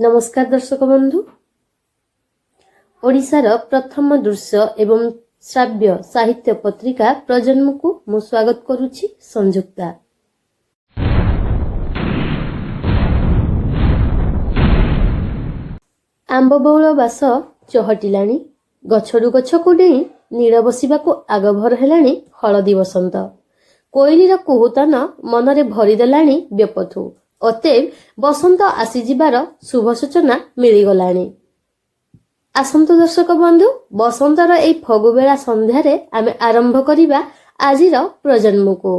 नमस्कार दर्शक बंधु। ओडिशार प्रथम दृश्य एवं श्राव्य साहित्य पत्रिका प्रजन्म को मु स्वागत करुछि संयुक्ता। आंब बहुल बास चहटिलाणी, गछडु गछकु डेई नीड़ बसिबाकु आगभर हेलाणी हलदी बसंत। कोइलीर कुहुतान मनरे भरिदेलाणी बेपथु। अतएव बसंत आसीजिबार शुभ सूचना मिलिगलाणी। आसंतु दर्शक बंधु, बसंतर एई फगुबेला संध्यारे आमे आरंभ करिबा आजिर प्रजन्म को।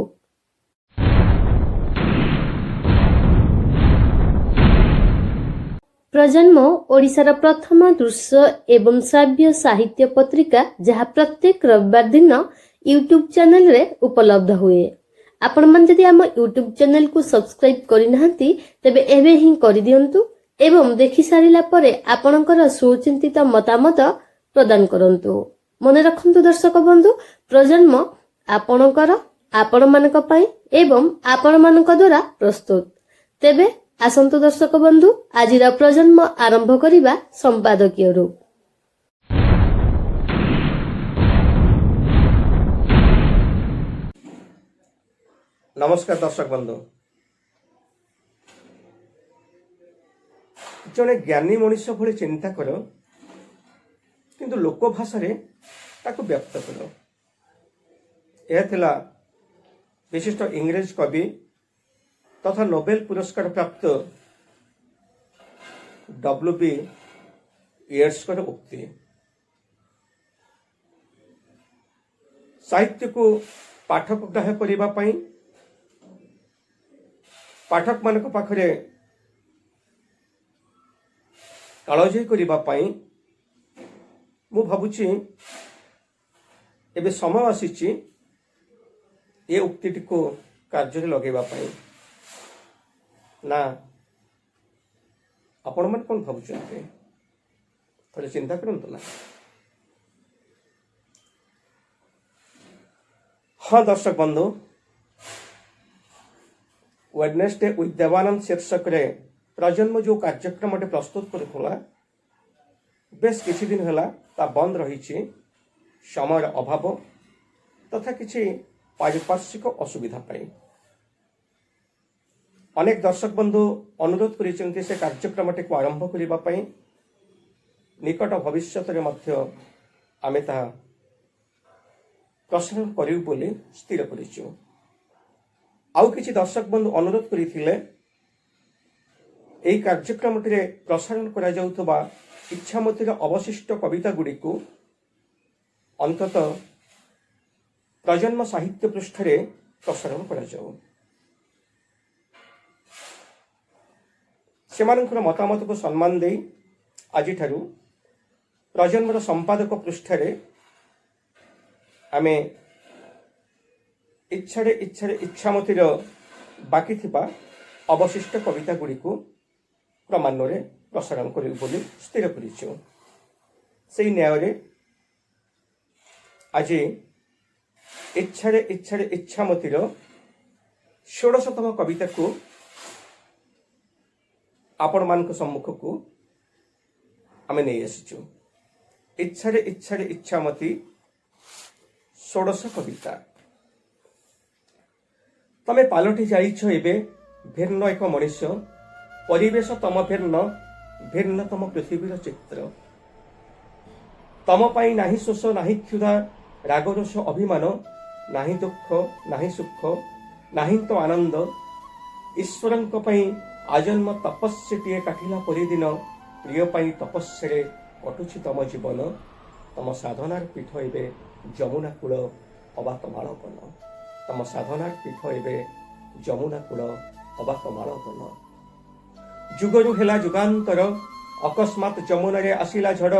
प्रजन्म ओडिशार प्रथम दृश्य एवं श्राव्य साहित्य पत्रिका जहाँ प्रत्येक रविवार दिन यूट्यूब चैनल रे उपलब्ध हुए। आपण मन जदि आम यूट्यूब चैनल को सब्सक्राइब करि नाहंती तेबे एबे ही करि दियंतु एवं देखि सारिला परे आपणकर सुचिंतित मतामत प्रदान करंतु। मने रखंतु दर्शक बंधु, प्रजन्म आपणकर आपण मानक पई एवं आपण मानक द्वारा प्रस्तुत। तेबे आसंतु दर्शक बंधु, आजिर प्रजन्म आरंभ करिबा संपादकीय रूप। नमस्कार दर्शक बंधु। जड़े ज्ञानी मनुष्य भली चिंता कर किंतु लोक भाषा ताको व्यक्त कर। यह थिला विशिष्ट इंग्रेज कवि तथा नोबेल पुरस्कार प्राप्त W.B. येट्स उक्ति। साहित्य को पाठक ग्राह्य करिबा पई, पाठक मान पाखरे कालजयी करिबा पई मु भाबुची एबे समय आसीची ये उक्तिटी को कार्य लगेबा पई। ना आपण मन कोन भाबुचंते थोड़े चिंता करंतु ना। हाँ दर्शक बंधु, वेडनेसडे विथ देवानंद शीर्षक रे प्रजन्म जो कार्यक्रम प्रस्तुत करुला बेस किछि दिन हला ता बंद रही समय अभाव तथा किछि पारिपार्श्विक असुविधा पाई। अनेक दर्शक बंधु अनुरोध करिसेंति से कार्यक्रम को आरंभ करिबा पई। निकट भविष्यत रे मध्य आमे ता प्रसारण करिउ बोली स्थिर करिछु। आउ किछि दर्शक बंधु अनुरोध करिथिले एई कार्यक्रम रे प्रसारण करा जाउथबा इच्छामतीर अवशिष्ट कविता गुडी को अंतत प्रजन्म साहित्य पृष्ठ रे प्रसारण करा जाउ। सेमानकर मतामत को सम्मान दे आज ठारू प्रजन्मर संपादक पृष्ठ रे आमे इच्छामतीर बाकी थिबा अवशिष्ट कविता गुडी को क्रमान्वये प्रसारण करिउ बोली स्थिर करिछु। सेई न्याय रे आज इच्छामतीर 16तम कविता को आपण मानक सम्मुख को आमे नै आसिछु। इच्छामती 16 कविता। तमे पालटी जाइछ एबे भिन्न एक मनुष्य, परिवेश तम भिन्न, भिन्नतम पृथ्वीर चित्र। तम पाई नाही शोष नाही क्षुधा, रागरोष अभिमान, नाही दुख नाही सुख, नाही तो आनंद। ईश्वरंक पई आजन्म तपस्याटीए काटिला परिदिन, प्रिय पाई तपस्यारे कटुछि तम जीवन। तम साधनार पीठ एबे जमुना कूल अबा तमाल बन। तम साधनार पीठ एबे जमुना कूल अबा तमाल बन। जुगरु हेला जुगांतर, अकस्मात जमुना रे आसिला झड़।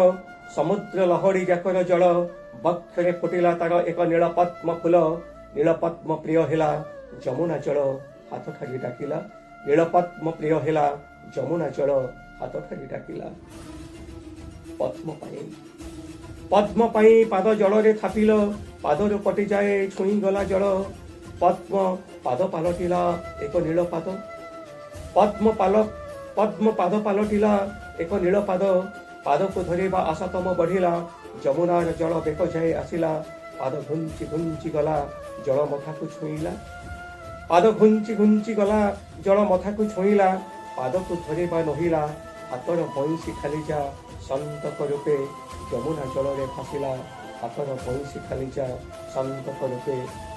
समुद्र लहड़ी जाकर जल, बक्षरे फुटिला तार एक नीलपद्म फूल। नीलपद्म प्रिय हेला जमुना जल, हाथ ठारी डाकिला। नीलपद्म प्रिय हेला जमुना जल, हाथ ठारी डाकिला। पद्म पाई पाद जल रे थापिल, पादर कटि जाए छुई गला जल। पद्म पाद पालटिला एक नील पाद। पद्म पाल पद्म पाद पालटिला एक नील पाद पाद को धरिबा आशा तम बढ़िला जमुनार जल बेक जाए आसिला पाद घुंची घुंची गला जल मथा को छुईला पाद घुंची घुंची गला जल मथा को छुईला पाद को धरिबा नहिला हातर बंशी खाली जा संतक रूपे जमुना जल रे फसिला हातर बंशी खाली जा संतक रूपे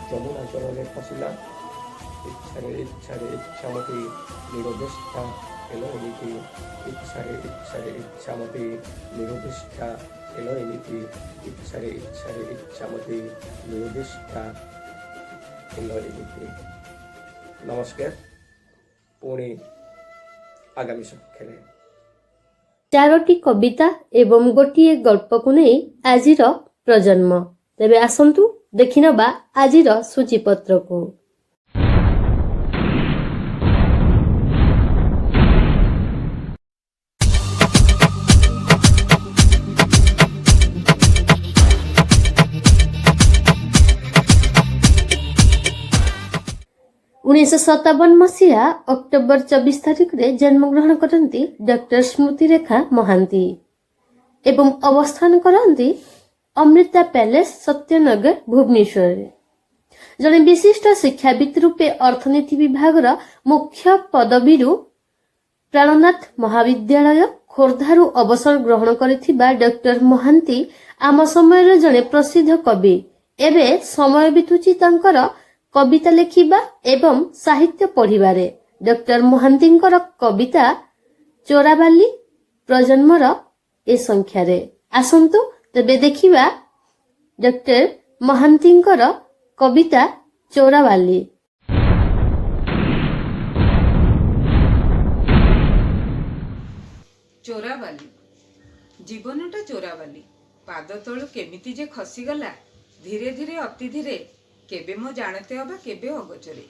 जमुना जल रे फसिला इच्छारे इच्छामती निरोधिष्ठा एलो एमिति इच्छारे इच्छामती निरोधिष्ठा एलो एमिति इच्छारे इच्छामती निरोधिष्ठा एलो एमिति। नमस्कार पुणी आगामी सप्ताहे चारोटी कविता एवं गोटिए गल्पकु नै आजिर प्रजन्म। तेबे आसंतु देखिनबा आजिर सूचीपत्रकु। 1957 मसीहा अक्टोबर 24 तारिख रे जन्मग्रहण करती डॉक्टर स्मृतिरेखा महांती एवं अवस्थान करती अमृता पैलेस सत्यनगर भुवनेश्वर। जड़े विशिष्ट शिक्षाविद रूपे अर्थनीति विभाग मुख्य पदवी प्राणनाथ महाविद्यालय खोर्धारू अवसर ग्रहण करथिबा डॉक्टर महांती आम समय जड़े प्रसिद्ध कवि। एबे समय बितुची तांकर कविता लेखिबा एवं साहित्य पढ़िबारे। डॉक्टर महांतींकर कविता चोराबाली प्रजन्मर ए संख्या रे। आसंतु तबे देखिबा डॉक्टर महांतींकर कविता चोराबाली। चोराबाली जीवनटा चोराबाली पाद तळु केमिति जे खसीगला धीरे धीरे अति धीरे केबे मो जानते अबा केबे अगोचरे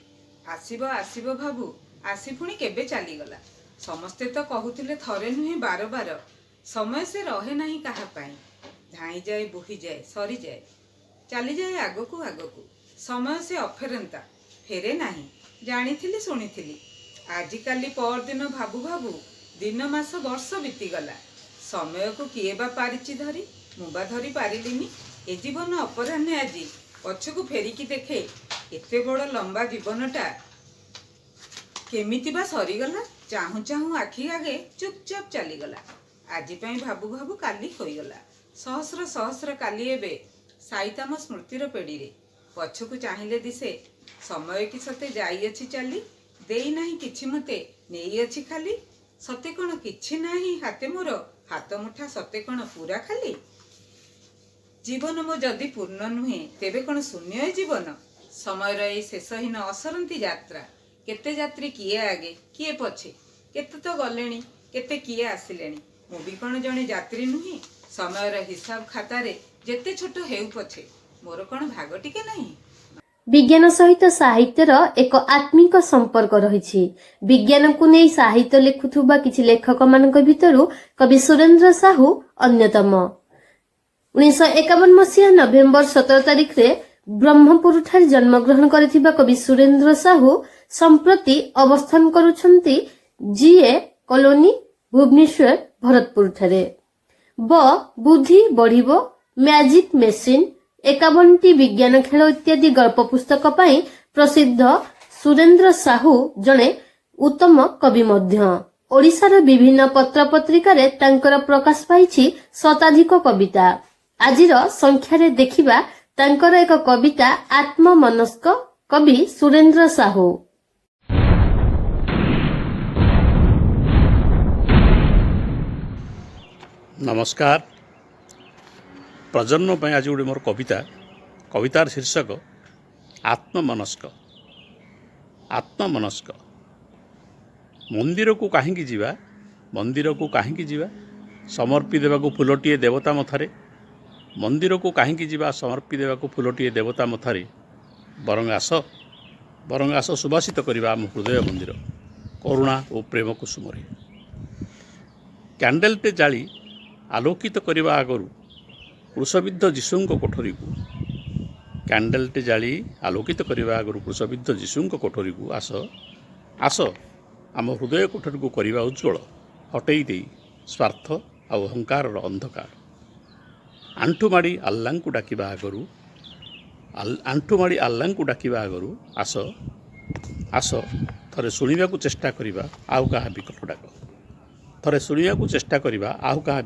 आसीबो आसीबो भाबू आसी पुणी केबे चलीगला। समस्ते तो कहूतिले थरे नुहे बार बार समय से रहे नहीं कहा पाई धाई जाए बोही जाए सरी जाए चली जाए आगकू आगकू समय से अफेरंता फेरे नहीं जानी शुणी आजिकाली पर दिन भाबू भाबू दिन मास वर्ष बीतीगला समय को किए बा पारिची धरी मुबा धरी पारिलिनी ए जीवन अपराह्ने आज पछकू फेरिकी देखे एते बड़ लंबा जीवनटा केमिति बा सरीगला चाहू चाहू आखि आगे चुपचाप चलीगला। आज भाबू भाबू काली होईगला सहस्र सहस्र काली एबे साइताम स्मृतिर पेड़ी रे पछकू चाहिले दिसे समय की सते जाई अछि चली देई नाही किछि मते नेई अछि खाली सते कोन किछि नाही हाते मोर हाथ मुठा सते कोन पूरा खाली जीवन मो जदि पूर्ण नुहे तेबे कोन शून्य जीवन समय ए शेषहीन असरंती यात्रा केते यात्री किए आगे किए पछे केते तो गलेनी केते किए आसिलेनी मु भी कोन जणे यात्री नुहे समय हिसाब खाता रे जेते छोट हेउ पछे मोर कोन भाग टिके नाही। विज्ञान सहित साहित्यर एक आत्मिक संपर्क रही। विज्ञान को नहीं साहित्य लिखुवा किछि लेखक मानक भितरु कवि सुरेंद्र साहू अन्यतम। 1951 मसीहा नवेम्बर 17 तारिख रे ब्रह्मपुर ठारे जन्मग्रहण करथिबा कवि सुरेंद्र साहू संप्रति अवस्थान करुछंती जीए कॉलोनी भुवनेश्वर भरतपुर ठारे। बुद्धि बढ़िबो मैजिक मेसिन 51टी विज्ञान खेल इत्यादि गल्प पुस्तक पाई प्रसिद्ध सुरेंद्र साहू जणे उत्तम कवि मध्य। ओडिशार विभिन्न पत्र पत्रिकारे तांकर प्रकाश पाइछि शताधिक कविता। आजिर संख्यारे देखिबा तांकर एक कविता आत्ममनस्क कवि सुरेंद्र साहू। नमस्कार प्रजन्म पर आज गोटे मोर कवितार शीर्षक आत्ममनस्क। आत्ममनस्क मंदिर को कहीं जीवा मंदिर को कहीं जीवा समर्पी देवाक फुलटिए देवता मथारे मंदिर को कहीं जीवा समर्पी देवाक फुलटिए देवता मथारे बरंग आस सुभाषित करवा आम हृदय मंदिर करुणा और प्रेम कुसुमरे कैंडेलटे जाली आलोकित करने आगरू क्रूशबिद्ध जीशुंक कोठरी को कैंडेलटे जाली आलोकित करने आगरू क्रूशबिद्ध जीशुंक कोठरी को आस आस ଆମ ହୃଦୟ କୋଠରୀକୁ କରିବା ଉଜ୍ଜଳ, ହଟେଇ ଦେଇ ସ୍ୱାର୍ଥ ଆଉ ଅହଙ୍କାରର ଅନ୍ଧକାର। ଆଣ୍ଠୁମାଡ଼ି ଆଲ୍ଲାଙ୍କୁ ଡାକିବା ଆଗରୁ ଆସ ଆସ ଥରେ ଶୁଣିବାକୁ ଚେଷ୍ଟା କରିବା ଆଉ କାହା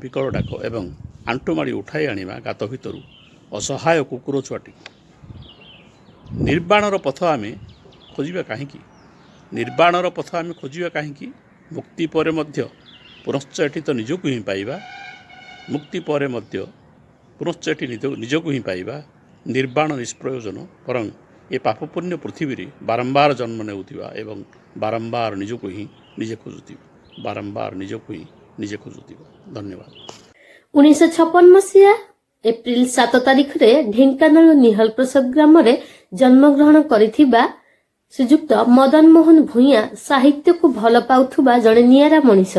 ବିକଳ ଡାକ ଏବଂ ଆଣ୍ଠୁମାଡ଼ି ଉଠାଇ ଆଣିବା ଗାତ ଭିତରୁ ଅସହାୟ କୁକୁର ଛୁଆଟିକୁ। ନିର୍ବାଣର ପଥ ଆମେ ଖୋଜିବା କାହିଁକି? ମୁକ୍ତି ପରେ ମଧ୍ୟ ପୁନଶ୍ଚ ଏଠି ନିଜକୁ ହିଁ ପାଇବା। ନିର୍ବାଣ ନିଷ୍ପ୍ରୟୋଜନ, ବରଂ ଏ ପାପପୁଣ୍ୟ ପୃଥିବୀରେ ବାରମ୍ବାର ଜନ୍ମ ନେଉଥିବା ଏବଂ ବାରମ୍ବାର ନିଜକୁ ହିଁ ନିଜେ ଖୋଜୁଥିବା। ଧନ୍ୟବାଦ। 1956 ମସିହା ଏପ୍ରିଲ 7 ତାରିଖରେ ଢେଙ୍କାନାଳ ନିହାଲ ପ୍ରସାଦ ଗ୍ରାମରେ ଜନ୍ମଗ୍ରହଣ କରିଥିବା ଶ୍ରୀଯୁକ୍ତ ମଦନ ମୋହନ ଭୂୟାଁ ସାହିତ୍ୟକୁ ଭଲ ପାଉଥିବା ଜଣେ ନିଆରା ମଣିଷ।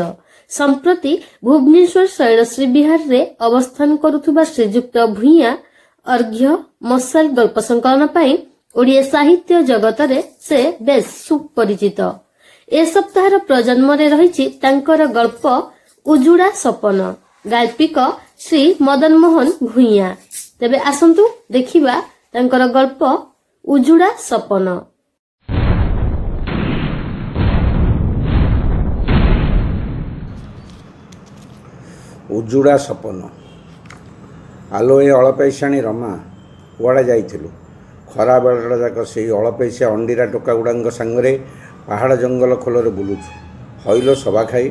ସମ୍ପ୍ରତି ଭୁବନେଶ୍ୱର ଶୈଳଶ୍ରୀ ବିହାରରେ ଅବସ୍ଥାନ କରୁଥିବା ଶ୍ରୀଯୁକ୍ତ ଭୂୟାଁ ଅର୍ଘ୍ୟ ମଶାଲ ଗଳ୍ପ ସଂକଳନ ପାଇଁ ଓଡ଼ିଆ ସାହିତ୍ୟ ଜଗତରେ ସେ ବେଶ୍ ସୁପରିଚିତ। ଏ ସପ୍ତାହର ପ୍ରଜନ୍ମରେ ରହିଛି ତାଙ୍କର ଗଳ୍ପ ଉଜୁଡ଼ା ସପନ। ଗାଳ୍ପିକ ଶ୍ରୀ ମଦନ ମୋହନ ଭୂୟାଁ। ତେବେ ଆସନ୍ତୁ ଦେଖିବା ତାଙ୍କର ଗଳ୍ପ ଉଜୁଡ଼ା ସପନ। ଉଜୁଡ଼ା ସପନ। ଆଲୋ ଏ ଅଳପେଇଶାଣୀ ରମା, କୁଆଡ଼େ ଯାଇଥିଲୁ? ଖରା ବେଳଟା ଯାକ ସେଇ ଅଳପେଇଶା ଅଣ୍ଡିରା ଟୋକାଗୁଡ଼ାଙ୍କ ସାଙ୍ଗରେ ପାହାଡ଼ ଜଙ୍ଗଲ ଖୋଲରେ ବୁଲୁଛୁ। ହଇଲୋ ସଭା ଖାଇ,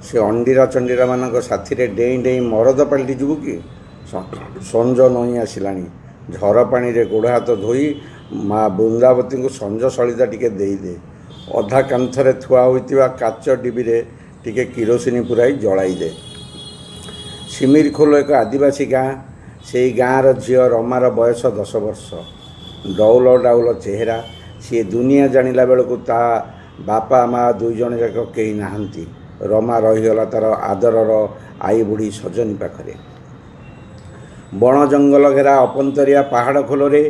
ସେ ଅଣ୍ଡିରା ଚଣ୍ଡିରାମାନଙ୍କ ସାଥିରେ ଡେଇଁ ଡେଇଁ ମରଦ ପାଲଟି ଯିବୁ କି? ସଞ୍ଜ ନଇଁ ଆସିଲାଣି। ଝର ପାଣିରେ ଗୋଡ଼ ହାତ ଧୋଇ ମା ବୃନ୍ଦାବତୀଙ୍କୁ ସଞ୍ଜ ସଳିତା ଟିକେ ଦେଇଦେ। ଅଧା କାନ୍ଥରେ ଥୁଆ ହୋଇଥିବା କାଚ ଡିବିରେ ଟିକେ କିରୋସିନି ପୁରାଇ ଜଳାଇ ଦେ। ଶିମିରଖୋଲ ଏକ ଆଦିବାସୀ ଗାଁ। ସେଇ ଗାଁର ଝିଅ ରମାର ବୟସ 10 ବର୍ଷ। ଡଉଲ ଡାଉଲ ଚେହେରା। ସିଏ ଦୁନିଆ ଜାଣିଲା ବେଳକୁ ତା ବାପା ମା 2 ଜଣ ଯାକ କେହି ନାହାନ୍ତି। ରମା ରହିଗଲା ତାର ଆଦରର ଆଈ ବୁଢ଼ୀ ସଜନୀ ପାଖରେ। ବଣ ଜଙ୍ଗଲ ଘେରା ଅପନ୍ତରିଆ ପାହାଡ଼ ଖୋଲରେ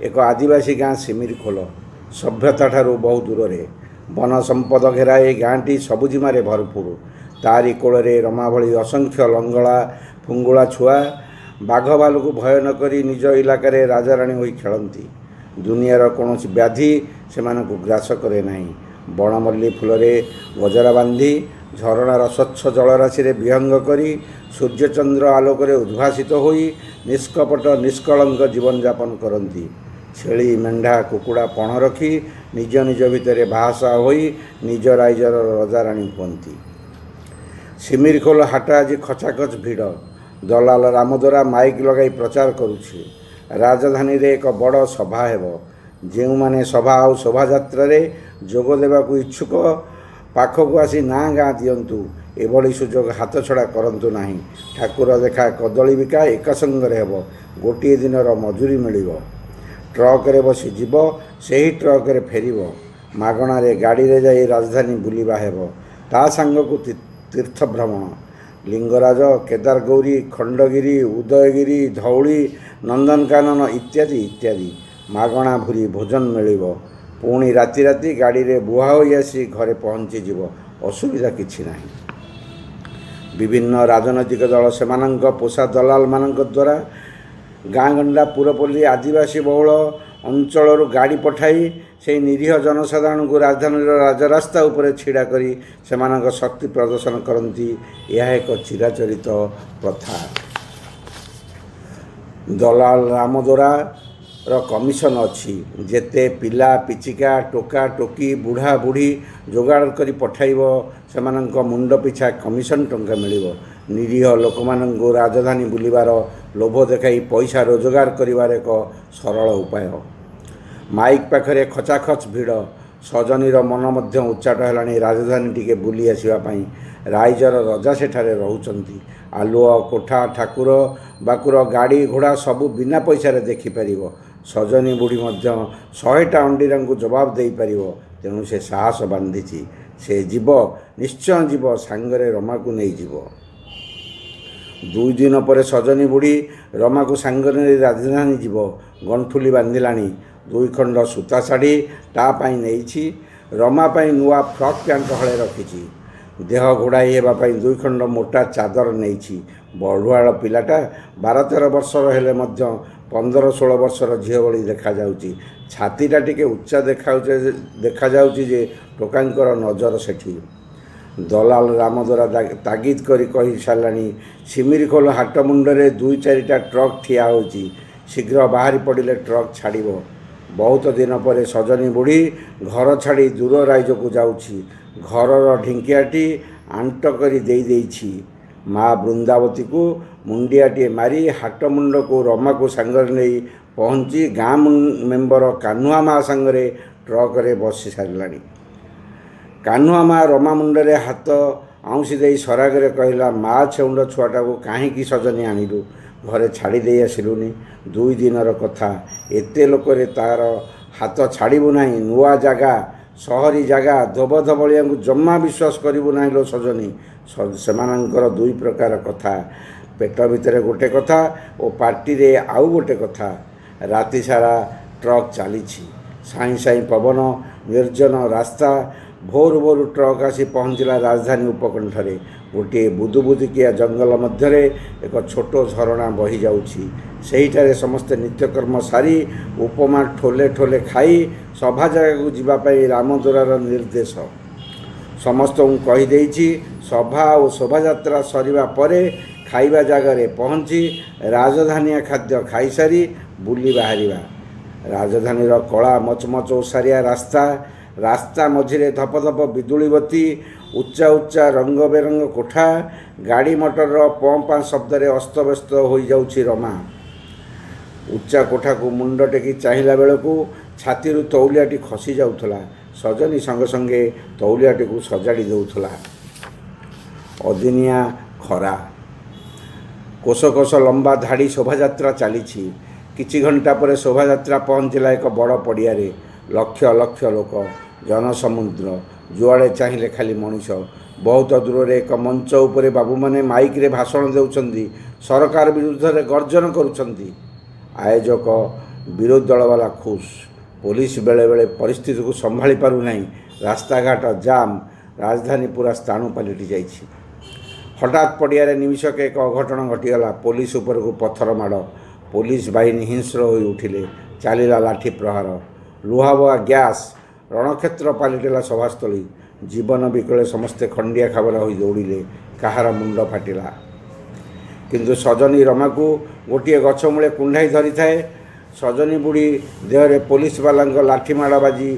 ଏକ ଆଦିବାସୀ ଗାଁ ଶିମିରଖୋଲ। ସଭ୍ୟତାଠାରୁ ବହୁ ଦୂରରେ। ବନ ସମ୍ପଦ ଘେରା ଏ ଗାଁଟି ସବୁଜିମାରେ ଭରପୁର। ତାରି କୋଳରେ ରମା ଭଳି ଅସଂଖ୍ୟ ଲଙ୍ଗଳା ଫୁଙ୍ଗୁଳା ଛୁଆ ବାଘ ଭାଲୁକୁ ଭୟ ନ କରି ନିଜ ଇଲାକାରେ ରାଜାରାଣୀ ହୋଇ ଖେଳନ୍ତି। ଦୁନିଆର କୌଣସି ବ୍ୟାଧି ସେମାନଙ୍କୁ ଗ୍ରାସ କରେ ନାହିଁ। ବଣମଲ୍ଲୀ ଫୁଲରେ ଗଜରା ବାନ୍ଧି, ଝରଣାର ସ୍ୱଚ୍ଛ ଜଳରାଶିରେ ବିହଙ୍ଗ କରି, ସୂର୍ଯ୍ୟଚନ୍ଦ୍ର ଆଲୋକରେ ଉଦ୍ଭାସିତ ହୋଇ ନିଷ୍କପଟ ନିଷ୍କଳଙ୍କ ଜୀବନଯାପନ କରନ୍ତି। ଛେଳି ମେଣ୍ଢା କୁକୁଡ଼ା ପଣ ରଖି ନିଜ ନିଜ ଭିତରେ ବାହାସାହା ହୋଇ ନିଜ ରାଇଜର ରଜାରାଣୀ ହୁଅନ୍ତି। ଶିମିରଖୋଲ ହାଟ ଆଜି ଖଚାଖଚ ଭିଡ଼। ଦଲାଲ ରାମଦୋରା ମାଇକ୍ ଲଗାଇ ପ୍ରଚାର କରୁଛି, ରାଜଧାନୀରେ ଏକ ବଡ଼ ସଭା ହେବ। ଯେଉଁମାନେ ସଭା ଆଉ ଶୋଭାଯାତ୍ରାରେ ଯୋଗ ଦେବାକୁ ଇଚ୍ଛୁକ ପାଖକୁ ଆସି ନାଁ ଗାଁ ଦିଅନ୍ତୁ। ଏଭଳି ସୁଯୋଗ ହାତଛଡ଼ା କରନ୍ତୁ ନାହିଁ। ଠାକୁର ଦେଖା କଦଳୀ ବିକା ଏକ ସଙ୍ଗରେ ହେବ। ଗୋଟିଏ ଦିନର ମଜୁରୀ ମିଳିବ। ଟ୍ରକରେ ବସି ଯିବ, ସେହି ଟ୍ରକରେ ଫେରିବ। ମାଗଣାରେ ଗାଡ଼ିରେ ଯାଇ ରାଜଧାନୀ ବୁଲିବା ହେବ। ତା ସାଙ୍ଗକୁ ତୀର୍ଥ ଭ୍ରମଣ। ଲିଙ୍ଗରାଜ, କେଦାରଗୌରୀ, ଖଣ୍ଡଗିରି, ଉଦୟଗିରି, ଧଉଳି, ନନ୍ଦନକାନନ ଇତ୍ୟାଦି ଇତ୍ୟାଦି। ମାଗଣା ଭୁରି ଭୋଜନ ମିଳିବ। ପୁଣି ରାତି ରାତି ଗାଡ଼ିରେ ବୁହା ହୋଇ ଆସି ଘରେ ପହଞ୍ଚିଯିବ। ଅସୁବିଧା କିଛି ନାହିଁ। ବିଭିନ୍ନ ରାଜନୈତିକ ଦଳ ସେମାନଙ୍କ ପୋଷା ଦଲାଲମାନଙ୍କ ଦ୍ୱାରା ଗାଁ ଗଣ୍ଡା ପୁରପଲ୍ଲୀ ଆଦିବାସୀ ବହୁଳ ଅଞ୍ଚଳରୁ ଗାଡ଼ି ପଠାଇ ସେହି ନିରୀହ ଜନସାଧାରଣଙ୍କୁ ରାଜଧାନୀର ରାଜରାସ୍ତା ଉପରେ ଛିଡ଼ା କରି ସେମାନଙ୍କ ଶକ୍ତି ପ୍ରଦର୍ଶନ କରନ୍ତି। ଏହା ଏକ ଚିରାଚରିତ ପ୍ରଥା। ଦଲାଲ ରାମଦୋରାର କମିଶନ ଅଛି। ଯେତେ ପିଲା ପିଚିକା ଟୋକା ଟୋକି ବୁଢ଼ା ବୁଢ଼ୀ ଯୋଗାଡ଼ କରି ପଠାଇବ, ସେମାନଙ୍କ ମୁଣ୍ଡ ପିଛା କମିଶନ ଟଙ୍କା ମିଳିବ। ନିରୀହ ଲୋକମାନଙ୍କୁ ରାଜଧାନୀ ବୁଲିବାର ଲୋଭ ଦେଖାଇ ପଇସା ରୋଜଗାର କରିବାର ଏକ ସରଳ ଉପାୟ। ମାଇକ୍ ପାଖରେ ଖଚାଖଚ ଭିଡ଼। ସଜନୀର ମନ ମଧ୍ୟ ଉଚ୍ଚାଟ ହେଲାଣି ରାଜଧାନୀ ଟିକେ ବୁଲି ଆସିବା ପାଇଁ। ରାଇଜର ରଜା ସେଠାରେ ରହୁଛନ୍ତି। ଆଲୁଅ କୋଠା ଠାକୁର ବାକୁର ଗାଡ଼ି ଘୋଡ଼ା ସବୁ ବିନା ପଇସାରେ ଦେଖିପାରିବ। ସଜନୀ ବୁଢ଼ୀ ମଧ୍ୟ 100ଟା ଅଣ୍ଡିରାଙ୍କୁ ଜବାବ ଦେଇପାରିବ। ତେଣୁ ସେ ସାହସ ବାନ୍ଧିଛି। ସେ ଯିବ, ନିଶ୍ଚୟ ଯିବ, ସାଙ୍ଗରେ ରମାକୁ ନେଇଯିବ। 2 ଦିନ ପରେ ସଜନୀ ବୁଢ଼ୀ ରମାକୁ ସାଙ୍ଗରେ ନେଇ ରାଜଧାନୀ ଯିବ। ଗଣ୍ଠୁଲି ବାନ୍ଧିଲାଣି। 2 ଖଣ୍ଡ ସୂତା ଶାଢ଼ୀ ତା ପାଇଁ ନେଇଛି। ରମା ପାଇଁ ନୂଆ ଫ୍ରକ୍ ପ୍ୟାଣ୍ଟ ହଳେ ରଖିଛି। ଦେହ ଘୋଡ଼ାଇ ହେବା ପାଇଁ 2 ଖଣ୍ଡ ମୋଟା ଚାଦର ନେଇଛି। ବଢ଼ୁଆଳ ପିଲାଟା 12-13 ବର୍ଷର ହେଲେ ମଧ୍ୟ 15-16 ବର୍ଷର ଝିଅ ଭଳି ଦେଖାଯାଉଛି। ଛାତିଟା ଟିକେ ଉଚ୍ଚା ଦେଖାଯାଉଛି ଯେ ଟୋକାଙ୍କର ନଜର ସେଠି। ଦଲାଲ ରାମଦୋରା ତାଗିଦ କରି କହି ସାରିଲାଣି, ଶିମିରିଖୋଲ ହାଟ ମୁଣ୍ଡରେ 2-4ଟା ଟ୍ରକ୍ ଠିଆ ହୋଇଛି। ଶୀଘ୍ର ବାହାରି ପଡ଼ିଲେ ଟ୍ରକ୍ ଛାଡ଼ିବ। ବହୁତ ଦିନ ପରେ ସଜନୀ ବୁଢ଼ୀ ଘର ଛାଡ଼ି ଦୂର ରାଇଜକୁ ଯାଉଛି। ଘରର ଢିଙ୍କିଆଟି ଆଣ୍ଟ କରି ଦେଇଛି। ମା ବୃନ୍ଦାବତୀକୁ ମୁଣ୍ଡିଆଟିଏ ମାରି ହାଟ ମୁଣ୍ଡକୁ ରମାକୁ ସାଙ୍ଗରେ ନେଇ ପହଞ୍ଚି ଗାଁ ମେମ୍ବର କାହ୍ନୁଆ ମା ସାଙ୍ଗରେ ଟ୍ରକରେ ବସି ସାରିଲାଣି। କାହ୍ନୁଆ ମା ରମା ମୁଣ୍ଡରେ ହାତ ଆଉଁସି ଦେଇ ସରାଗରେ କହିଲା, ମା ଛେଉଣ୍ଡ ଛୁଆଟାକୁ କାହିଁକି ସଜନୀ ଆଣିଲୁ? ଘରେ ଛାଡ଼ି ଦେଇ ଆସିଲୁନି? 2 ଦିନର କଥା। ଏତେ ଲୋକରେ ତାର ହାତ ଛାଡ଼ିବୁ ନାହିଁ? ନୂଆ ଜାଗା, ସହରୀ ଜାଗା, ଧୋବଧବଳିଆଙ୍କୁ ଜମା ବିଶ୍ୱାସ କରିବୁ ନାହିଁ ଲୋ ସଜନୀ। ସେମାନଙ୍କର 2 ପ୍ରକାର କଥା। ପେଟ ଭିତରେ ଗୋଟେ କଥା ଓ ପାଟିରେ ଆଉ ଗୋଟେ କଥା। ରାତି ସାରା ଟ୍ରକ୍ ଚାଲିଛି। ସାଇଁ ସାଇଁ ପବନ, ନିର୍ଜନ ରାସ୍ତା। ଭୋରୁ ଭୋରୁ ଟ୍ରକ୍ ଆସି ପହଞ୍ଚିଲା ରାଜଧାନୀ ଉପକଣ୍ଠରେ। ଗୋଟିଏ ବୁଦୁବୁଦିକିଆ ଜଙ୍ଗଲ ମଧ୍ୟରେ ଏକ ଛୋଟ ଝରଣା ବହି ଯାଉଛି। ସେହିଠାରେ ସମସ୍ତେ ନିତ୍ୟକର୍ମ ସାରି ଉପମା ଠୋଲେ ଠୋଲେ ଖାଇ ସଭା ଜାଗାକୁ ଯିବା ପାଇଁ ରାମଦୋରାର ନିର୍ଦ୍ଦେଶ। ସମସ୍ତଙ୍କୁ କହିଦେଇଛି, ସଭା ଓ ଶୋଭାଯାତ୍ରା ସରିବା ପରେ ଖାଇବା ଜାଗାରେ ପହଞ୍ଚି ରାଜଧାନିଆ ଖାଦ୍ୟ ଖାଇସାରି ବୁଲି ବାହାରିବା। ରାଜଧାନୀର କଳା ମଚମଚ ଓସାରିଆ ରାସ୍ତା ମଝିରେ ଧପ ଧପ ବିଜୁଳି ବତି, ଉଚ୍ଚା ଉଚ୍ଚା ରଙ୍ଗ ବେରଙ୍ଗ କୋଠା, ଗାଡ଼ି ମଟରର ପଁ ପାଁ ଶବ୍ଦରେ ଅସ୍ତବ୍ୟସ୍ତ ହୋଇଯାଉଛି ରମା। ଉଚ୍ଚା କୋଠାକୁ ମୁଣ୍ଡ ଟେକି ଚାହିଁଲା ବେଳକୁ ଛାତିରୁ ତଉଲିଆଟି ଖସି ଯାଉଥିଲା। ସଜନୀ ସଙ୍ଗେ ସଙ୍ଗେ ତଉଲିଆଟିକୁ ସଜାଡ଼ି ଦେଉଥିଲା। ଅଦିନିଆ ଖରା। କୋଷ କୋଷ ଲମ୍ବା ଧାଡ଼ି ଶୋଭାଯାତ୍ରା ଚାଲିଛି। କିଛି ଘଣ୍ଟା ପରେ ଶୋଭାଯାତ୍ରା ପହଞ୍ଚିଲା ଏକ ବଡ଼ ପଡ଼ିଆରେ। ଲକ୍ଷ ଲକ୍ଷ ଲୋକ, ଜନସମୁଦ୍ର। ଯୁଆଡ଼େ ଚାହିଁଲେ ଖାଲି ମଣିଷ। ବହୁତ ଦୂରରେ ଏକ ମଞ୍ଚ ଉପରେ ବାବୁମାନେ ମାଇକରେ ଭାଷଣ ଦେଉଛନ୍ତି, ସରକାର ବିରୁଦ୍ଧରେ ଗର୍ଜନ କରୁଛନ୍ତି। ଆୟୋଜକ ବିରୋଧୀ ଦଳବାଲା ଖୁସ୍। ପୋଲିସ ବେଳେବେଳେ ପରିସ୍ଥିତିକୁ ସମ୍ଭାଳି ପାରୁନାହିଁ। ରାସ୍ତାଘାଟ ଜାମ୍। ରାଜଧାନୀ ପୁରା ସ୍ଥାଣୁ ପାଲଟି ଯାଇଛି। ହଠାତ୍ ପଡ଼ିଆରେ ନିମିଷକେ ଏକ ଅଘଟଣ ଘଟିଗଲା। ପୋଲିସ ଉପରକୁ ପଥର ମାଡ଼। ପୋଲିସ ବାହିନୀ ହିଂସ୍ର ହୋଇ ଉଠିଲେ। ଚାଲିଲା ଲାଠି ପ୍ରହାର, ଲୁହାବୁହା ଗ୍ୟାସ୍। ରଣକ୍ଷେତ୍ର ପାଲଟିଲା ସଭାସ୍ଥଳୀ। ଜୀବନ ବିକଳେ ସମସ୍ତେ ଖଣ୍ଡିଆ ଖାବରା ହୋଇ ଦୌଡ଼ିଲେ। କାହାର ମୁଣ୍ଡ ଫାଟିଲା। କିନ୍ତୁ ସଜନୀ ରମାକୁ ଗୋଟିଏ ଗଛ ମୂଳେ କୁଣ୍ଢାଇ ଧରିଥାଏ। ସଜନୀ ବୁଢ଼ୀ ଦେହରେ ପୋଲିସବାଲାଙ୍କ ଲାଠି ମାଡ଼ ବାଜି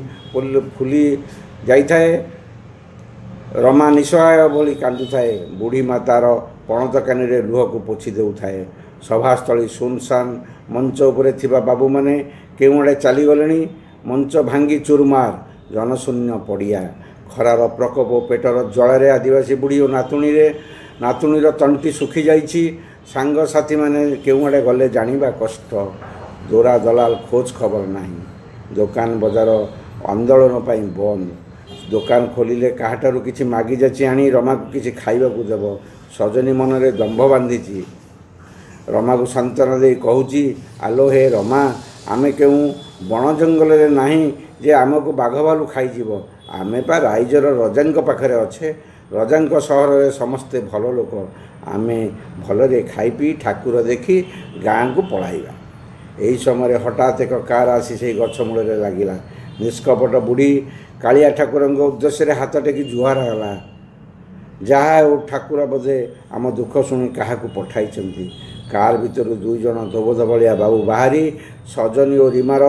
ଫୁଲି ଯାଇଥାଏ। ରମା ନିଃସହାୟ ଭଳି କାନ୍ଦୁଥାଏ। ବୁଢ଼ୀ ମା ତାର ପଣତ କାନିରେ ଲୁହକୁ ପୋଛି ଦେଉଥାଏ। ସଭାସ୍ଥଳୀ ଶୂନଶାନ୍। ମଞ୍ଚ ଉପରେ ଥିବା ବାବୁମାନେ କେଉଁଆଡ଼େ ଚାଲିଗଲେଣି। ମଞ୍ଚ ଭାଙ୍ଗି ଚୁରମାର। ଜନଶୂନ୍ୟ ପଡ଼ିଆ। ଖରାର ପ୍ରକୋପ, ପେଟର ଜ୍ୱାଳାରେ ଆଦିବାସୀ ବୁଢ଼ୀ ଓ ନାତୁଣୀର ତଣ୍ଟି ଶୁଖିଯାଇଛି। ସାଙ୍ଗସାଥୀମାନେ କେଉଁଆଡ଼େ ଗଲେ ଜାଣିବା କଷ୍ଟ। ଦୋରା ଦଲାଲ ଖୋଜ ଖବର ନାହିଁ। ଦୋକାନ ବଜାର ଆନ୍ଦୋଳନ ପାଇଁ ବନ୍ଦ। ଦୋକାନ ଖୋଲିଲେ କାହାଠାରୁ କିଛି ମାଗିଯାଚି ଆଣି ରମାକୁ କିଛି ଖାଇବାକୁ ଦେବ। ସଜନୀ ମନରେ ଦମ୍ଭ ବାନ୍ଧିଛି। ରମାକୁ ସାନ୍ତ୍ୱନା ଦେଇ କହୁଛି, ଆଲୋ ହେ ରମା, ଆମେ କେଉଁ ବଣ ଜଙ୍ଗଲରେ ନାହିଁ ଯେ ଆମକୁ ବାଘ ଭାଲୁ ଖାଇଯିବ। ଆମେ ପା ରାଇଜର ରଜାଙ୍କ ପାଖରେ ଅଛେ। ରଜାଙ୍କ ସହରରେ ସମସ୍ତେ ଭଲ ଲୋକ। ଆମେ ଭଲରେ ଖାଇ ପିଇ ଠାକୁର ଦେଖି ଗାଁକୁ ପଳାଇବା। ଏହି ସମୟରେ ହଠାତ୍ ଏକ କାର୍ ଆସି ସେହି ଗଛ ମୂଳରେ ଲାଗିଲା। ନିଷ୍କପଟ ବୁଢ଼ୀ କାଳିଆ ଠାକୁରଙ୍କ ଉଦ୍ଦେଶ୍ୟରେ ହାତ ଟେକି ଜୁହାର ହେଲା। ଯାହା ହେଉ, ଠାକୁର ବୋଧେ ଆମ ଦୁଃଖ ଶୁଣି କାହାକୁ ପଠାଇଛନ୍ତି। କାର୍ ଭିତରୁ 2 ଜଣ ଧୋବଧବଳିଆ ବାବୁ ବାହାରି ସଜନୀ ଓ ରିମାର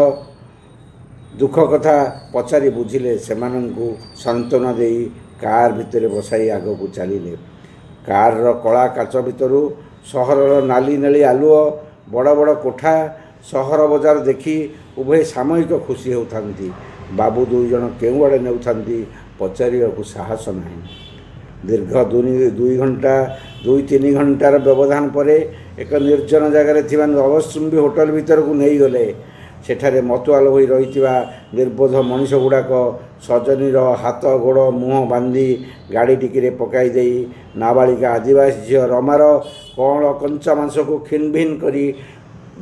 ଦୁଃଖ କଥା ପଚାରି ବୁଝିଲେ। ସେମାନଙ୍କୁ ସାନ୍ତ୍ୱନା ଦେଇ କାର୍ ଭିତରେ ବସାଇ ଆଗକୁ ଚାଲିଲେ। କାର୍ର କଳା କାଚ ଭିତରୁ ସହରର ନାଲି ନେଳି ଆଲୁଅ, ବଡ଼ ବଡ଼ କୋଠା, ସହର ବଜାର ଦେଖି ଉଭୟ ସାମୟିକ ଖୁସି ହେଉଥାନ୍ତି। ବାବୁ 2 ଜଣ କେଉଁଆଡ଼େ ନେଉଥାନ୍ତି ପଚାରିବାକୁ ସାହସ ନାହିଁ। ଦୀର୍ଘ 2-3 ଘଣ୍ଟାର ବ୍ୟବଧାନ ପରେ ଏକ ନିର୍ଜନ ଜାଗାରେ ଥିବା ନଭଶ୍ଚୁମ୍ବୀ ହୋଟେଲ ଭିତରକୁ ନେଇଗଲେ। ସେଠାରେ ମତୁଆଲ ହୋଇ ରହିଥିବା ନିର୍ବୋଧ ମଣିଷ ଗୁଡ଼ାକ ସଜନୀର ହାତ ଗୋଡ଼ ମୁହଁ ବାନ୍ଧି ଗାଡ଼ି ଟିକିରେ ପକାଇ ଦେଇ ନାବାଳିକା ଆଦିବାସୀ ଝିଅ ରମାର କଅଁଳ କଞ୍ଚା ମାଂସକୁ ଖିନଭିନ କରି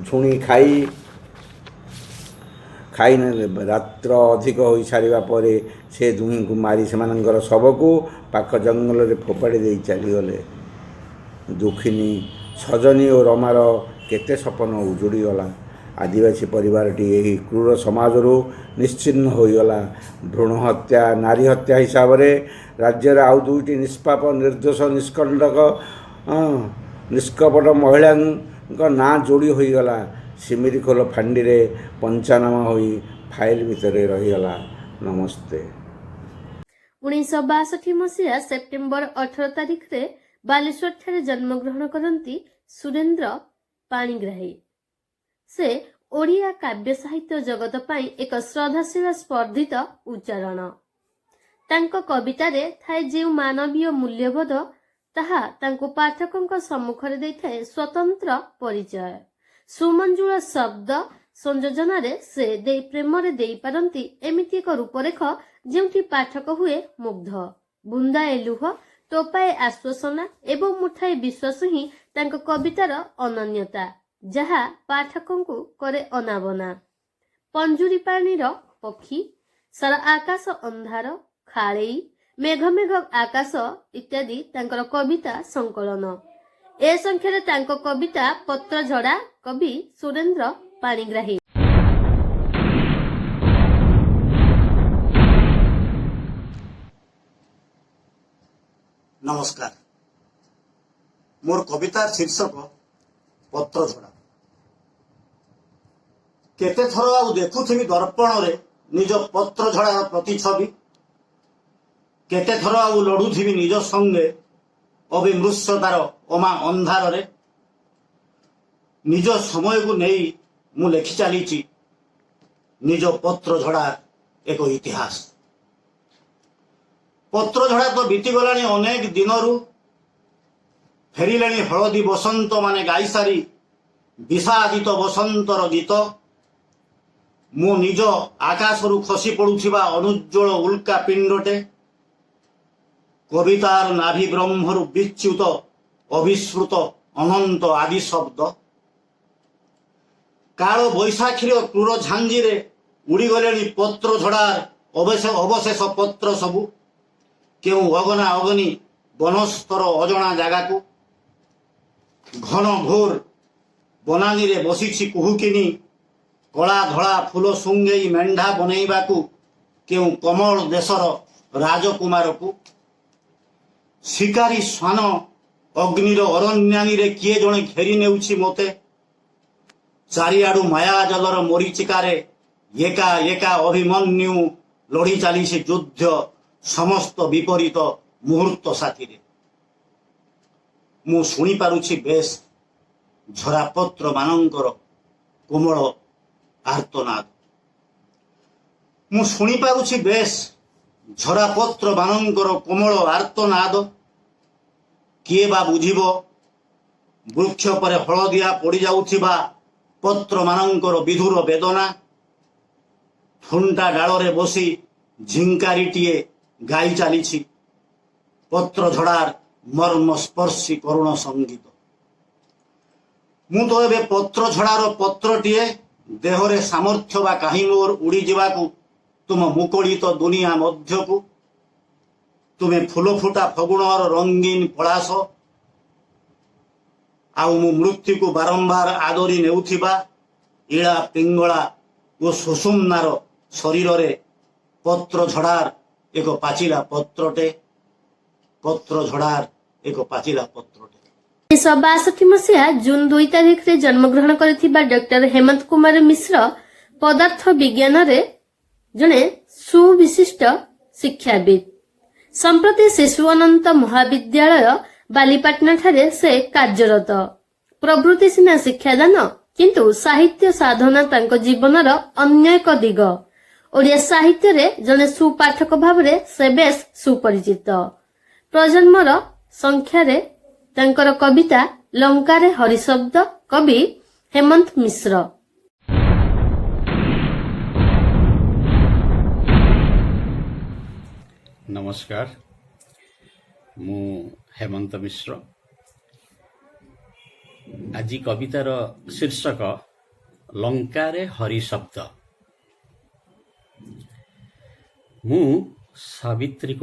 ଝୁଣି ଖାଇନେଲେ। ରାତ୍ର ଅଧିକ ହୋଇସାରିବା ପରେ ସେ ଦୁହିଁଙ୍କୁ ମାରି ସେମାନଙ୍କର ଶବକୁ ପାଖ ଜଙ୍ଗଲରେ ଫୋପାଡ଼ି ଦେଇ ଚାଲିଗଲେ। ଦୁଃଖିନୀ ସଜନୀ ଓ ରମାର କେତେ ସପନ ଉଜୁଡ଼ିଗଲା। ଆଦିବାସୀ ପରିବାରଟି ଏହି କ୍ରୂର ସମାଜରୁ ନିଶ୍ଚିହ୍ନ ହୋଇଗଲା। ଭ୍ରୂଣ ହତ୍ୟା, ନାରୀ ହତ୍ୟା ହିସାବରେ ରାଜ୍ୟରେ ଆଉ ଦୁଇଟି ନିଷ୍ପାପ, ନିର୍ଦ୍ଦୋଷ, ନିଷ୍କପଟ ମହିଳାଙ୍କ ନାଁ ଯୋଡ଼ି ହୋଇଗଲା। ଶିମିଳିଖୋଲ ଫାଣ୍ଡିରେ ପଞ୍ଚାନାମା ହୋଇ ଫାଇଲ ଭିତରେ ରହିଗଲା। ନମସ୍ତେ। 1962 ମସିହା ସେପ୍ଟେମ୍ବର 18 ତାରିଖରେ ବାଲେଶ୍ୱରଠାରେ ଜନ୍ମଗ୍ରହଣ କରନ୍ତି ସୁରେନ୍ଦ୍ର ପାଣିଗ୍ରାହୀ। ସେ ଓଡ଼ିଆ କାବ୍ୟ ସାହିତ୍ୟ ଜଗତ ପାଇଁ ଏକ ଶ୍ରଦ୍ଧାଶୀଳ ସ୍ପର୍ଦ୍ଧିତ ଉଚ୍ଚାରଣ। ତାଙ୍କ କବିତାରେ ଥାଏ ଯେଉଁ ମାନବୀୟ ମୂଲ୍ୟବୋଧ, ତାହା ତାଙ୍କୁ ପାଠକଙ୍କ ସମ୍ମୁଖରେ ଦେଇଥାଏ ସ୍ୱତନ୍ତ୍ର ପରିଚୟ। ସୁମଞ୍ଜୁଳ ଶବ୍ଦ ସଂଯୋଜନାରେ ସେ ପ୍ରେମରେ ଦେଇପାରନ୍ତି ଏମିତି ଏକ ରୂପରେଖ ଯେଉଁଠି ପାଠକ ହୁଏ ମୁଗ୍ଧ। ବୁନ୍ଦାଏ ଲୁହ, ଟୋପାଏ ଆଶ୍ୱାସନା ଏବଂ ମୁଠାଏ ବିଶ୍ୱାସ ହିଁ ତାଙ୍କ କବିତାର ଅନନ୍ୟତା, ଯାହା ପାଠକଙ୍କୁ କରେ ଅନାବନା। ପଞ୍ଜୁରୀ ପାଣିର ପକ୍ଷୀ, ସାରା ଆକାଶ ଅନ୍ଧାର, ଖାଳେଇ, ମେଘ ମେଘ ଆକାଶ ଇତ୍ୟାଦି ତାଙ୍କର କବିତା ସଂକଳନ। ଏ ସଂଖ୍ୟାରେ ତାଙ୍କ କବିତା ପତ୍ରଝଡ଼ା କବି ସୁରେନ୍ଦ୍ର ପାଣିଗ୍ରାହୀ। नमस्कार। मोर कवितार शीर्षक पत्रझड़ा। केते थर आउ देखुथिबि दर्पण रे निज पत्रझड़ार प्रतिछवि। केते थर आउ लड़ुथिबि निज संगे अविमृश्यतार अमा अंधार रे। निज समय को नहीं मु लेखि चलीची निज पत्रझड़ार एक इतिहास। पत्रझड़ा तो बीतीगलाणी अनेक दिनरू। फेरिलाणी हलदी बसंत माने गाई सारी विषादित बसंतर गीत। मु निज आकाशरू खसी पड़ुथिबा अनुज्ज्वल उल्का पिंडटे। कवितार नाभि ब्रह्मरू विच्युत अविश्रुत अनंत आदि शब्द। काल बैशाखीर क्रूर झांझीरे उड़ीगले पत्रझड़ार अवशेष पत्र सबू। केउ अगना अगनी बनस्तर अजणा जगह को। घन घोर बनानी रे बसीछि कुहुकिनी। कला धड़ा फूल सुंगेई मेंढा बनैबाकू केउ कमल देशर राजकुमार को। शिकारी स्वान अग्निर अरण्यानी रे किए जणे घेरी नेउछि मोते। चारिआडू माया जलर मरीचिकारे एका एका अभिमन्यु लड़ी चलीछि युद्ध समस्त विपरीत मुहूर्त साथी रे। मु शुणी पारुछि बेश झरापत्र मानंकर कोमल आर्तनाद। मु शुणी पारुछि बेश झरापत्र मानंकर कोमल आर्तनाद। किए बा बुझिबो वृक्ष पर हलदिया पड़ी जाउथिबा पत्र मानंकर विधुर वेदना। ठुंटा डालरे बसी झिंकारीटीए गाई चलीछि पत्रझड़ार मर्मस्पर्शी करुण संगीत। मु तो एबे पत्रझड़ार पत्रटीए। देहरे सामर्थ्य बा काहि मोर उड़ी जिबाकू तुम मुकलित दुनिया मध्यकू। तुमे फूल फुटा फगुणर रंगीन पलाश। आउ मु मृत्यु को बारंबार आदरी नेउथिबा इळा पिंगला ओ सुषुम्नार शरीर रे पत्रझड़ार एक पाचिला पत्रटे। पत्रझड़ार एक पाचिला पत्रटे। 1962 मसीहा जून 2 तारिखରେ ଜନ୍ମଗ୍ରହଣ କରିଥିବା ଡକ୍ଟର ହେମନ୍ତ କୁମାର ମିଶ୍ର ପଦାର୍ଥ ବିଜ୍ଞାନରେ ଜଣେ ସୁବିଶିଷ୍ଟ ଶିକ୍ଷାବିତ୍। ସମ୍ପ୍ରତି ଶିଶୁ ଅନନ୍ତ ମହାବିଦ୍ୟାଳୟ ବାଲିପାଟଣାଠାରେ ସେ କାର୍ଯ୍ୟରତ। ପ୍ରବୃତ୍ତି ସିନା ଶିକ୍ଷାଦାନ, କିନ୍ତୁ ସାହିତ୍ୟ ସାଧନା ତାଙ୍କ ଜୀବନର ଅନ୍ୟ ଏକ ଦିଗ। ଓଡ଼ିଆ ସାହିତ୍ୟରେ ଜଣେ ସୁପାଠକ ଭାବରେ ସେ ବେଶ୍ ସୁପରିଚିତ। ପ୍ରଜନ୍ମର ସଂଖ୍ୟାରେ ତାଙ୍କର କବିତା ଲଙ୍କାରେ ହରିଶବ୍ଦ। କବି ହେମନ୍ତ ମିଶ୍ର। नमस्कार। मु हेमंत मिश्र। आज कवितार शीर्षक लंकारे हरिशब्द। ମୁଁ ସାବିତ୍ରୀ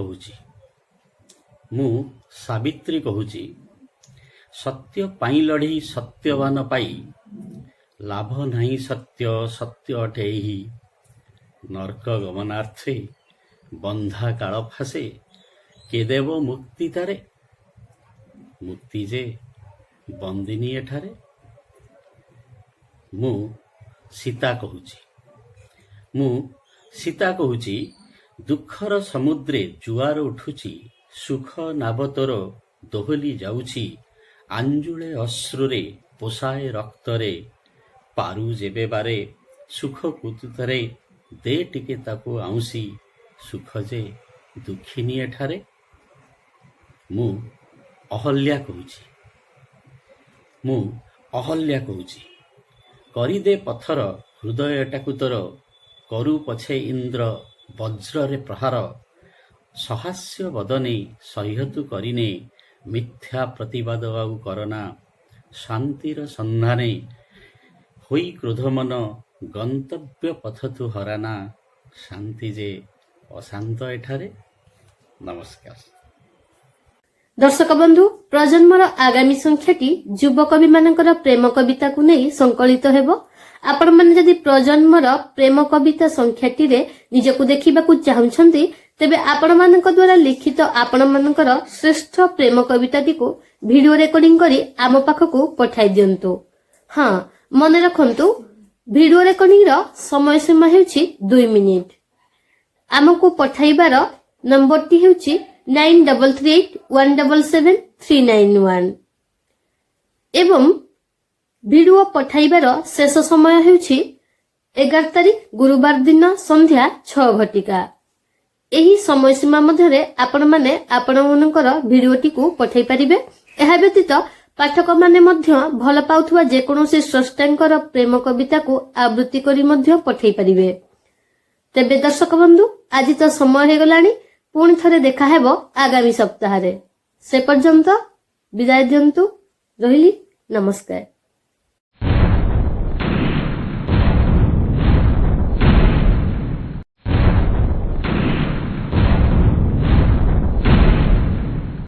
କହୁଛି। ସତ୍ୟ ପାଇଁ ଲଢ଼ି ସତ୍ୟବାନ ପାଇ, ଲାଭ ନାହିଁ ସତ୍ୟ ସତ୍ୟ ଅଟେ ଏହି। ନର୍କ ଗମନାର୍ଥେ ବନ୍ଧା କାଳ ଫାସେ, କେ ଦେବ ମୁକ୍ତି ତାରେ। ମୁକ୍ତି ଯେ ବନ୍ଦିନୀ ଏଠାରେ। ମୁଁ ସୀତା କହୁଛି, ଦୁଃଖର ସମୁଦ୍ରେ ଜୁଆର ଉଠୁଛି, ସୁଖ ନାବ ତୋର ଦୋହଲି ଯାଉଛି। ଆଞ୍ଜୁଳେ ଅଶ୍ରୁରେ ପୋଷାଏ ରକ୍ତରେ, ପାରୁ ଯେବେ ବାରେ ସୁଖ କୁତୁତରେ। ଦେ ଟିକେ ତାକୁ ଆଉଁସି, ସୁଖ ଯେ ଦୁଃଖିନୀ ଏଠାରେ। ମୁଁ ଅହଲ୍ୟା କହୁଛି, କରିଦେ ପଥର ହୃଦୟଟାକୁ ତୋର, କରୁ ପଛେ ଇନ୍ଦ୍ର ବଜ୍ରରେ ପ୍ରହାର। ସହାସ୍ୟ ବଦନେ ସହ୍ୟତୁ କରିନେ, ମିଥ୍ୟା ପ୍ରତିବାଦ ଆଉ କରନା। ଶାନ୍ତିର ସନ୍ଧାନେ ହୋଇ କ୍ରୋଧମନ, ଗନ୍ତବ୍ୟ ପଥ ତୁ ହରାନା। ଶାନ୍ତି ଯେ ଅଶାନ୍ତ ଏଠାରେ। ନମସ୍କାର। ଦର୍ଶକ ବନ୍ଧୁ, ପ୍ରଜନ୍ମର ଆଗାମୀ ସଂଖ୍ୟାଟି ଯୁବକବିମାନଙ୍କର ପ୍ରେମ କବିତାକୁ ନେଇ ସଂକଳିତ ହେବ। ଆପଣମାନେ ଯଦି ପ୍ରଜନ୍ମର ପ୍ରେମ କବିତା ସଂଖ୍ୟାଟିରେ ନିଜକୁ ଦେଖିବାକୁ ଚାହୁଁଛନ୍ତି, ତେବେ ଆପଣମାନଙ୍କ ଦ୍ୱାରା ଲିଖିତ ଆପଣମାନଙ୍କର ଶ୍ରେଷ୍ଠ ପ୍ରେମ କବିତାଟିକୁ ଭିଡିଓ ରେକର୍ଡିଂ କରି ଆମ ପାଖକୁ ପଠାଇ ଦିଅନ୍ତୁ। ହଁ, ମନେ ରଖନ୍ତୁ, ଭିଡିଓ ରେକର୍ଡିଂର ସମୟ ସୀମା ହେଉଛି 2 ମିନିଟ୍। ଆମକୁ ପଠାଇବାର ନମ୍ବରଟି ହେଉଛି 9381777391 ଏବଂ ଭିଡିଓ ପଠାଇବାର ଶେଷ ସମୟ ହେଉଛି 11 ତାରିଖ ଗୁରୁବାର ଦିନ ସନ୍ଧ୍ୟା 6 ଘଟିକା। ଏହି ସମୟସୀମା ମଧ୍ୟରେ ଆପଣମାନେ ଆପଣମାନଙ୍କର ଭିଡିଓଟିକୁ ପଠାଇ ପାରିବେ। ଏହା ବ୍ୟତୀତ ପାଠକମାନେ ମଧ୍ୟ ଭଲ ପାଉଥିବା ଯେକୌଣସି ସ୍ରଷ୍ଟାଙ୍କର ପ୍ରେମ କବିତାକୁ ଆବୃତ୍ତି କରି ମଧ୍ୟ ପଠାଇ ପାରିବେ। ତେବେ ଦର୍ଶକ ବନ୍ଧୁ, ଆଜି ତ ସମୟ ହେଇଗଲାଣି। ପୁଣି ଥରେ ଦେଖାହେବ ଆଗାମୀ ସପ୍ତାହରେ। ସେ ପର୍ଯ୍ୟନ୍ତ ବିଦାୟ ଦିଅନ୍ତୁ। ରହିଲି, ନମସ୍କାର।